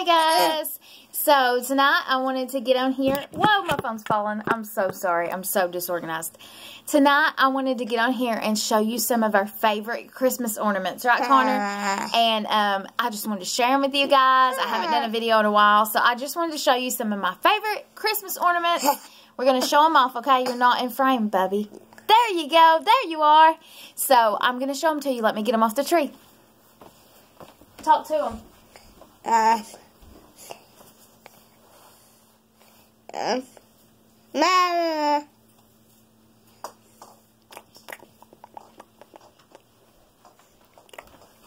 Hey guys, so tonight I wanted to get on here. Whoa, my phone's falling. I'm so sorry. I'm so disorganized. Tonight I wanted to get on here and show you some of our favorite Christmas ornaments, right, Connor? And I just wanted to share them with you guys. I haven't done a video in a while, so I just wanted to show you some of my favorite Christmas ornaments. We're going to show them off, okay? You're not in frame, Bubby. There you go. There you are. So I'm going to show them to you. Let me get them off the tree. Talk to them. Mama.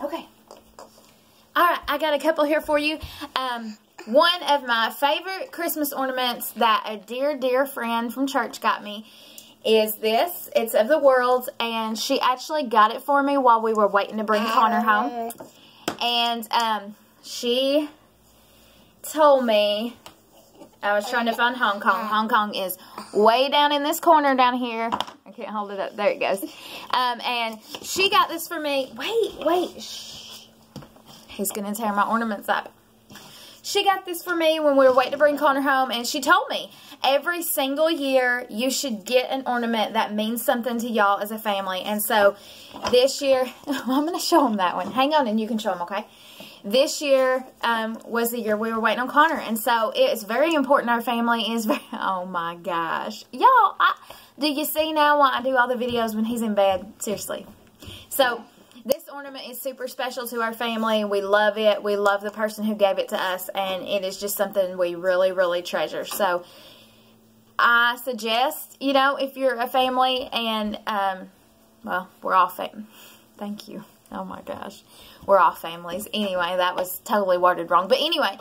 Okay. Alright, I got a couple here for you. One of my favorite Christmas ornaments that a dear, dear friend from church got me is this. It's of the world, and she actually got it for me while we were waiting to bring Connor home. And she told me, I was trying to find Hong Kong. Hong Kong is way down in this corner down here. I can't hold it up. There it goes. And she got this for me. Wait. Shh. He's going to tear my ornaments up. She got this for me when we were waiting to bring Connor home, and she told me every single year you should get an ornament that means something to y'all as a family. And so this year, I'm going to show them that one. Hang on and you can show them, okay? This year was the year we were waiting on Connor, and so it's very important. Our family is very, oh my gosh. Y'all, do you see now why I do all the videos when he's in bed? Seriously. So this ornament is super special to our family. We love it. We love the person who gave it to us, and it is just something we really, really treasure. So I suggest, you know, if you're a family and, well, we're all family. Thank you. Oh my gosh. We're all families. Anyway, that was totally worded wrong. But anyway,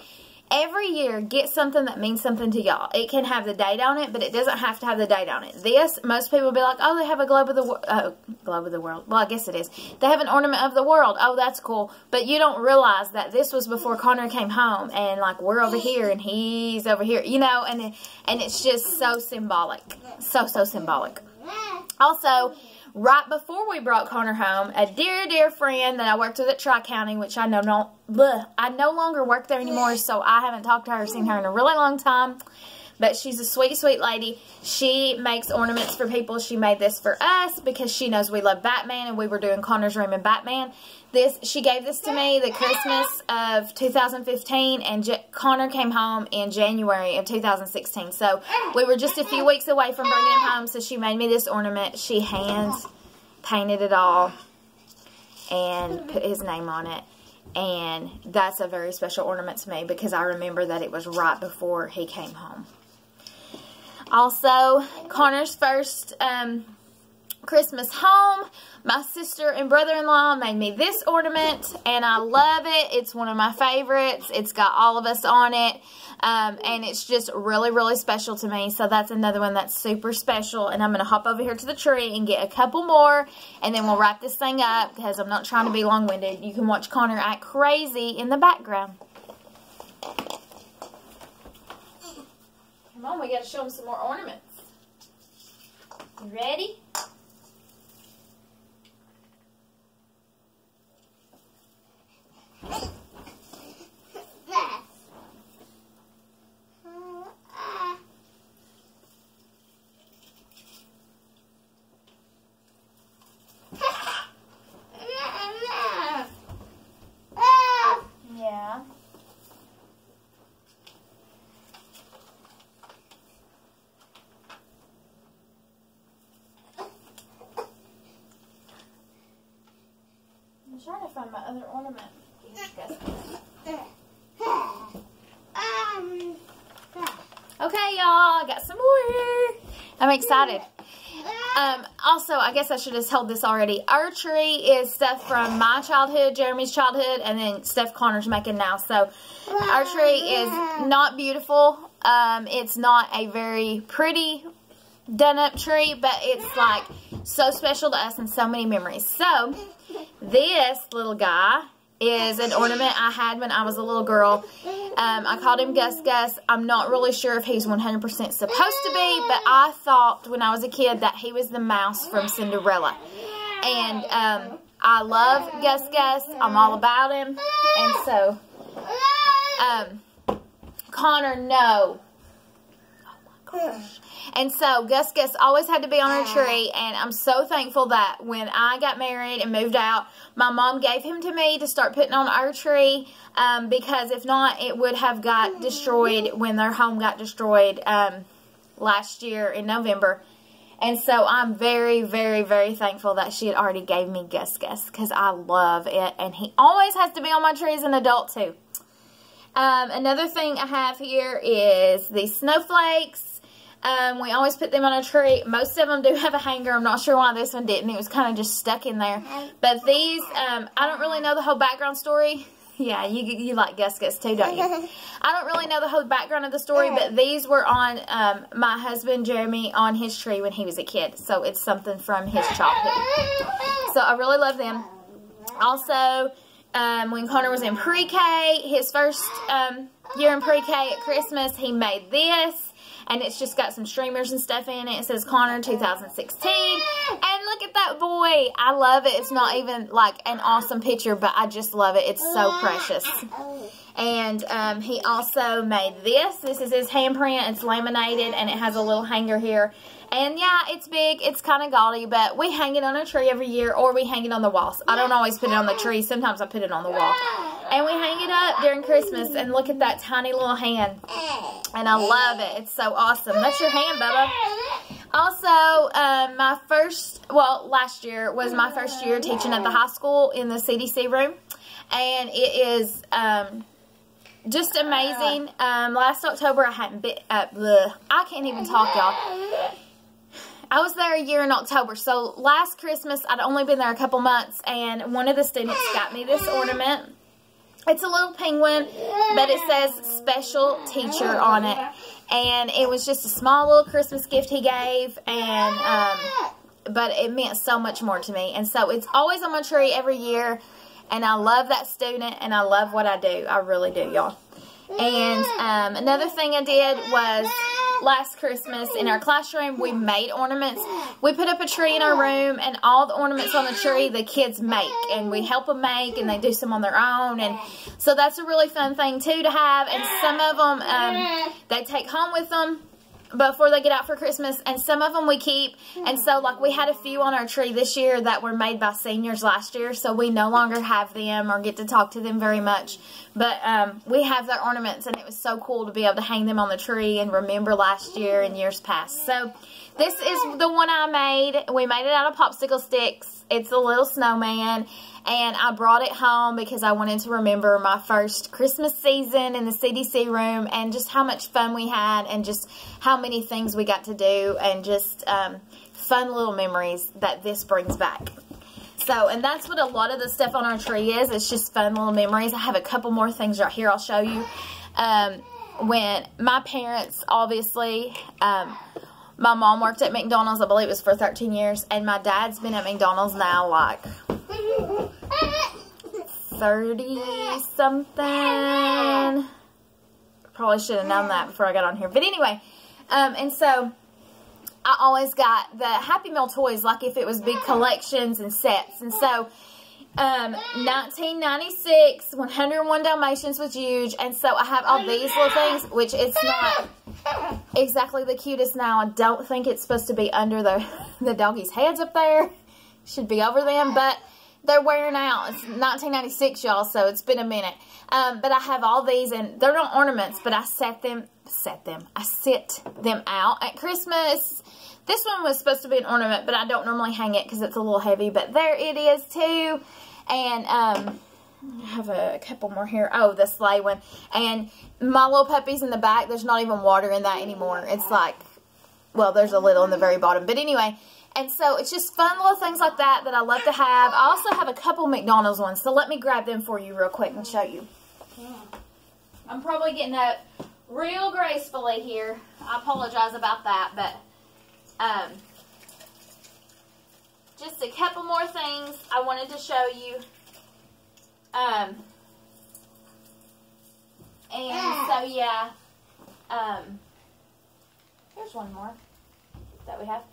every year get something that means something to y'all. It can have the date on it, but it doesn't have to have the date on it. This, most people will be like, oh, they have a globe of the world. Well, I guess it is. They have an ornament of the world. Oh, that's cool. But you don't realize that this was before Connor came home, and like we're over here and he's over here, you know, and it's just so symbolic. So symbolic. Also, right before we brought Connor home, a dear, dear friend that I worked with at Tri-County, which I no longer work there anymore, so I haven't talked to her or seen her in a really long time. But she's a sweet, sweet lady. She makes ornaments for people. She made this for us because she knows we love Batman, and we were doing Connor's room in Batman. She gave this to me the Christmas of 2015, and Connor came home in January of 2016. So we were just a few weeks away from bringing him home, so she made me this ornament. She hand painted it all and put his name on it. And that's a very special ornament to me because I remember that it was right before he came home. Also, Connor's first Christmas home, my sister and brother-in-law made me this ornament, and I love it. It's one of my favorites. It's got all of us on it, and it's just really, really special to me. So that's another one that's super special, and I'm going to hop over here to the tree and get a couple more, and then we'll wrap this thing up because I'm not trying to be long-winded. You can watch Connor act crazy in the background. Come on, we got to show him some more ornaments. You ready? Yeah. I'm trying to find my other ornament. Okay, y'all, I got some more. I'm excited. Also, I guess I should have told this already. Archery is stuff from my childhood, Jeremy's childhood, and then stuff Connor's making now. So, archery is not beautiful. It's not a very pretty done-up tree, but it's like so special to us and so many memories. So, this little guy is an ornament I had when I was a little girl. I called him Gus Gus. I'm not really sure if he's 100% supposed to be, but I thought when I was a kid that he was the mouse from Cinderella. And I love Gus Gus. I'm all about him. And so Connor, no. Oh my gosh. And so Gus always had to be on our tree, and I'm so thankful that when I got married and moved out, my mom gave him to me to start putting on our tree, because if not, it would have got destroyed when their home got destroyed last year in November. And so I'm very, very, very thankful that she had already gave me Gus because I love it, and he always has to be on my tree as an adult too. Another thing I have here is these snowflakes. We always put them on a tree. Most of them do have a hanger. I'm not sure why this one didn't. It was kind of just stuck in there. But these, I don't really know the whole background story. Yeah, you like Gus too, don't you? I don't really know the whole background of the story, but these were on my husband Jeremy on his tree when he was a kid. So it's something from his childhood. So I really love them. Also, when Connor was in pre-K, his first year in pre-K at Christmas, he made this. And it's just got some streamers and stuff in it. It says Connor 2016. And look at that boy. I love it. It's not even like an awesome picture, but I just love it. It's so precious. And he also made this. This is his handprint. It's laminated and it has a little hanger here. And yeah, it's big. It's kind of gaudy, but we hang it on a tree every year, or we hang it on the walls. I don't always put it on the tree. Sometimes I put it on the wall. And we hang it up during Christmas, and look at that tiny little hand. And I love it. It's so awesome. That's your hand, Bubba. Also, last year was my first year teaching at the high school in the CDC room. And it is just amazing. Last October, I hadn't been, I can't even talk, y'all. I was there a year in October, so last Christmas, I'd only been there a couple months, and one of the students got me this ornament. It's a little penguin, but it says special teacher on it, and it was just a small little Christmas gift he gave, and but it meant so much more to me, and so it's always on my tree every year, and I love that student, and I love what I do. I really do, y'all. And another thing I did was last Christmas in our classroom, we made ornaments. We put up a tree in our room, and all the ornaments on the tree the kids make, and we help them make, and they do some on their own, and so that's a really fun thing too to have. And some of them they take home with them before they get out for Christmas, and some of them we keep. And so like we had a few on our tree this year that were made by seniors last year, so we no longer have them or get to talk to them very much, but we have their ornaments, and it was so cool to be able to hang them on the tree and remember last year and years past. So this is the one I made. We made it out of popsicle sticks. It's a little snowman, and I brought it home because I wanted to remember my first Christmas season in the CDC room, and just how much fun we had, and just how many things we got to do, and just fun little memories that this brings back. So, and that's what a lot of the stuff on our tree is. It's just fun little memories. I have a couple more things right here I'll show you. When my parents, obviously, my mom worked at McDonald's, I believe it was for 13 years, and my dad's been at McDonald's now like 30-something. Probably should have known that before I got on here. But anyway, and so I always got the Happy Meal toys, like if it was big collections and sets. And so 1996, 101 Dalmatians was huge, and so I have all these little things, which it's not exactly the cutest now. I don't think it's supposed to be under the doggies' heads up there. Should be over them, but they're wearing out. It's 1996, y'all, so it's been a minute. But I have all these, and they're not ornaments, but I sit them out at Christmas. This one was supposed to be an ornament, but I don't normally hang it because it's a little heavy, but there it is too. And I have a couple more here. Oh, the sleigh one. And my little puppy's in the back. There's not even water in that anymore. It's like, well, there's a little in the very bottom. But anyway, and so it's just fun little things like that that I love to have. I also have a couple McDonald's ones, so let me grab them for you real quick and show you. I'm probably getting up real gracefully here. I apologize about that, but just a couple more things I wanted to show you. And so yeah, here's one more that we have.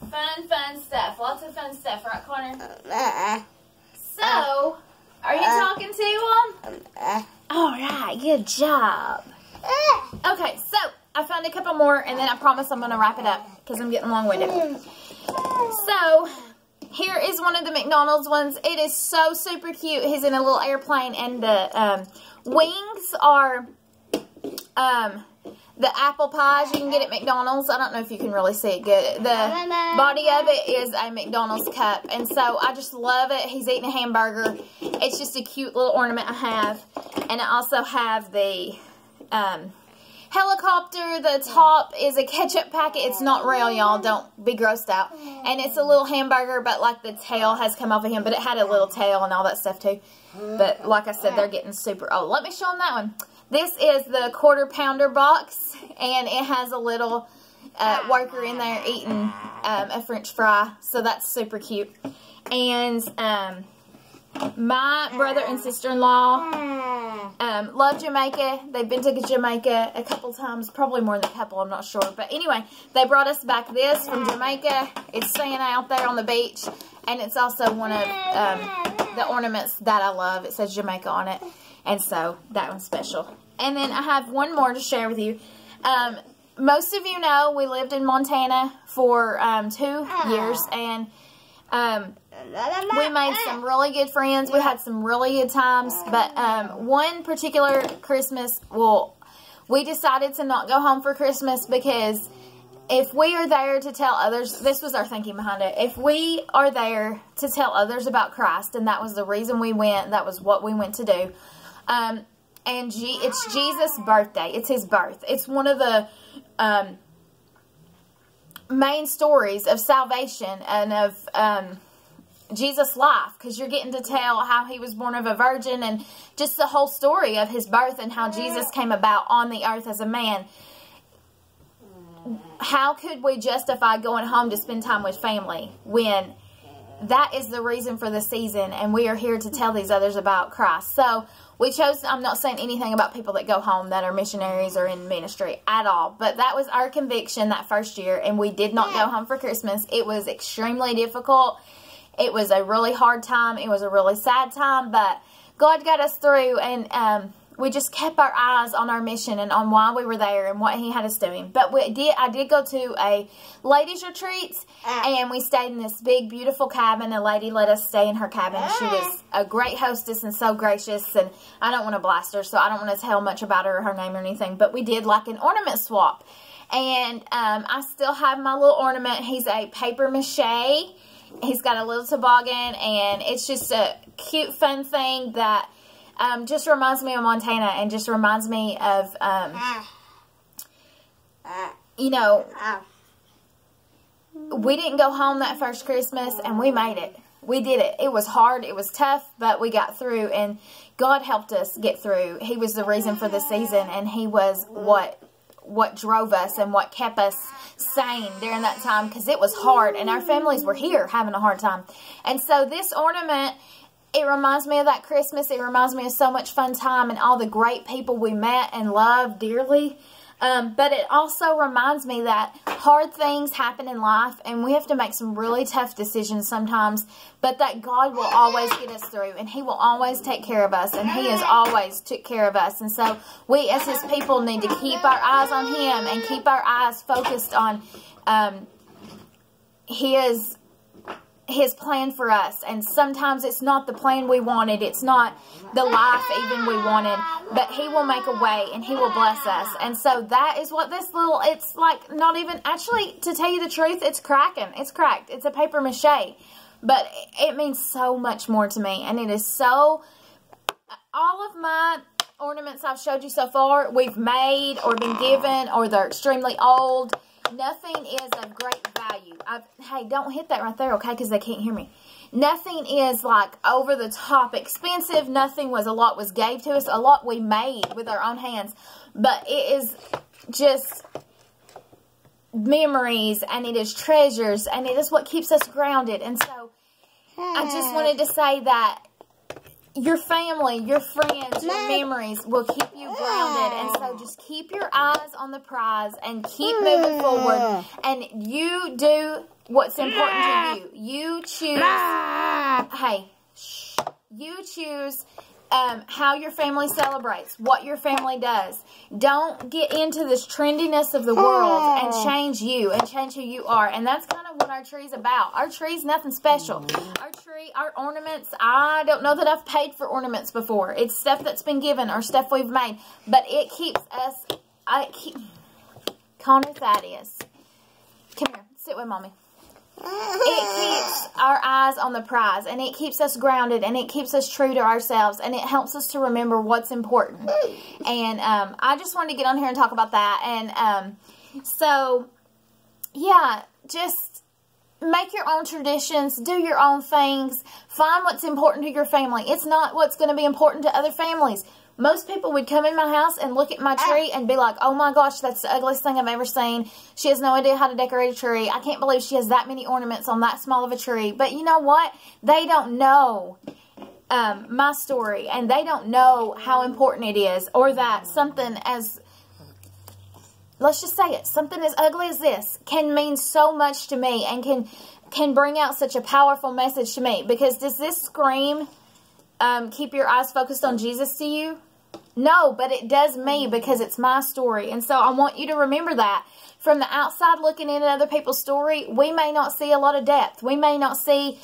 Fun stuff. Lots of fun stuff, right, Connor? So, are you right, good job. Okay, so I found a couple more, and then I promise I'm going to wrap it up because I'm getting long-winded. So, here is one of the McDonald's ones. It is so super cute. He's in a little airplane, and the wings are the apple pies you can get at McDonald's. I don't know if you can really see it good. The body of it is a McDonald's cup, and so I just love it. He's eating a hamburger. It's just a cute little ornament I have, and I also have the helicopter. The top is a ketchup packet. It's not real, y'all. Don't be grossed out. And it's a little hamburger, but like the tail has come off of him, but it had a little tail and all that stuff too. But like I said, they're getting super old. Let me show them that one. This is the quarter pounder box, and it has a little worker in there eating a French fry, so that's super cute. And my brother and sister-in-law love Jamaica. They've been to Jamaica a couple times, probably more than a couple, I'm not sure. But anyway, they brought us back this from Jamaica. It's staying out there on the beach, and it's also one of the ornaments that I love. It says Jamaica on it, and so that one's special. And then I have one more to share with you. Most of you know we lived in Montana for 2 years, and we made some really good friends. We had some really good times, but one particular Christmas, well, we decided to not go home for Christmas because if we are there to tell others, this was our thinking behind it, if we are there to tell others about Christ, and that was the reason we went, that was what we went to do, and it's Jesus' birthday. It's his birth. It's one of the main stories of salvation and of Jesus' life, because you're getting to tell how he was born of a virgin and just the whole story of his birth and how Jesus came about on the earth as a man. How could we justify going home to spend time with family when that is the reason for the season, and we are here to tell these others about Christ? So we chose, I'm not saying anything about people that go home that are missionaries or in ministry at all, but that was our conviction that first year, and we did not go home for Christmas. It was extremely difficult. It was a really hard time. It was a really sad time, but God got us through, and we just kept our eyes on our mission and on why we were there and what he had us doing. But I did go to a ladies' retreat, and we stayed in this big, beautiful cabin. A lady let us stay in her cabin. She was a great hostess and so gracious, and I don't want to blast her, so I don't want to tell much about her or her name or anything, but we did like an ornament swap. And I still have my little ornament. He's a paper mache. He's got a little toboggan, and it's just a cute, fun thing that just reminds me of Montana and just reminds me of, you know, we didn't go home that first Christmas, and we made it. We did it. It was hard. It was tough, but we got through, and God helped us get through. He was the reason for the season, and he was what drove us and what kept us sane during that time, because it was hard, and our families were here having a hard time. And so this ornament, it reminds me of that Christmas. It reminds me of so much fun time and all the great people we met and loved dearly. But it also reminds me that hard things happen in life, and we have to make some really tough decisions sometimes, but that God will always get us through, and he will always take care of us, and he has always took care of us. And so we as his people need to keep our eyes on him and keep our eyes focused on his plan for us. And sometimes it's not the plan we wanted, it's not the life even we wanted, but he will make a way and he will bless us. And so that is what this little, it's like not even, actually, to tell you the truth, it's cracking, it's cracked, it's a paper mache, but it means so much more to me. And it is so, all of my ornaments I've showed you so far, we've made or been given, or they're extremely old. Nothing is of great value. Hey, don't hit that right there, okay, because they can't hear me. Nothing is like over the top expensive. Nothing was, a lot was gave to us. A lot we made with our own hands. But it is just memories, and it is treasures, and it is what keeps us grounded. And so I just wanted to say that your family, your friends, your memories will keep you grounded. And so just keep your eyes on the prize and keep moving forward. And you do what's important to you. You choose. Hey, shh. You choose how your family celebrates, what your family does. Don't get into this trendiness of the world and change you and change who you are. And that's kind of what our tree's about. Our tree's nothing special. Our ornaments, I don't know that I've paid for ornaments before. It's stuff that's been given or stuff we've made. But it keeps us, Connor Thaddeus, come here, sit with Mommy. It keeps our eyes on the prize, and it keeps us grounded, and it keeps us true to ourselves, and it helps us to remember what's important. And I just wanted to get on here and talk about that. And so, yeah, just make your own traditions, do your own things, find what's important to your family. It's not what's going to be important to other families. Most people would come in my house and look at my tree and be like, oh my gosh, that's the ugliest thing I've ever seen. She has no idea how to decorate a tree. I can't believe she has that many ornaments on that small of a tree. But you know what? They don't know my story, and they don't know how important it is, or that something as, let's just say it, something as ugly as this can mean so much to me and can bring out such a powerful message to me. Because does this scream, keep your eyes focused on Jesus to you? No, but it does me, because it's my story. And so I want you to remember that. From the outside looking in at other people's story, we may not see a lot of depth. We may not see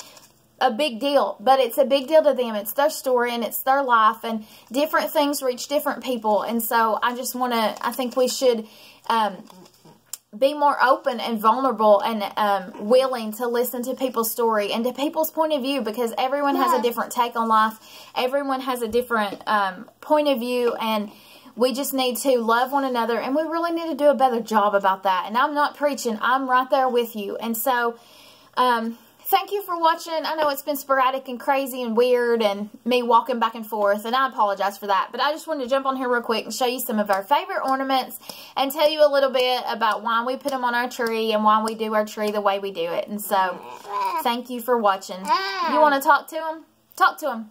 a big deal, but it's a big deal to them. It's their story, and it's their life, and different things reach different people. And so I just want to, I think we should be more open and vulnerable and willing to listen to people's story and to people's point of view, because everyone has a different take on life. Everyone has a different point of view, and we just need to love one another, and we really need to do a better job about that. And I'm not preaching. I'm right there with you. And so thank you for watching. I know it's been sporadic and crazy and weird and me walking back and forth, and I apologize for that. But I just wanted to jump on here real quick and show you some of our favorite ornaments and tell you a little bit about why we put them on our tree and why we do our tree the way we do it. And so, thank you for watching. You want to talk to them? Talk to them.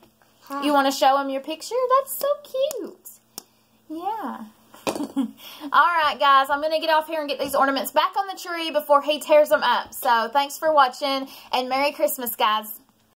You want to show them your picture? That's so cute. Yeah. Alright guys, I'm going to get off here and get these ornaments back on the tree before he tears them up. So thanks for watching, and Merry Christmas guys.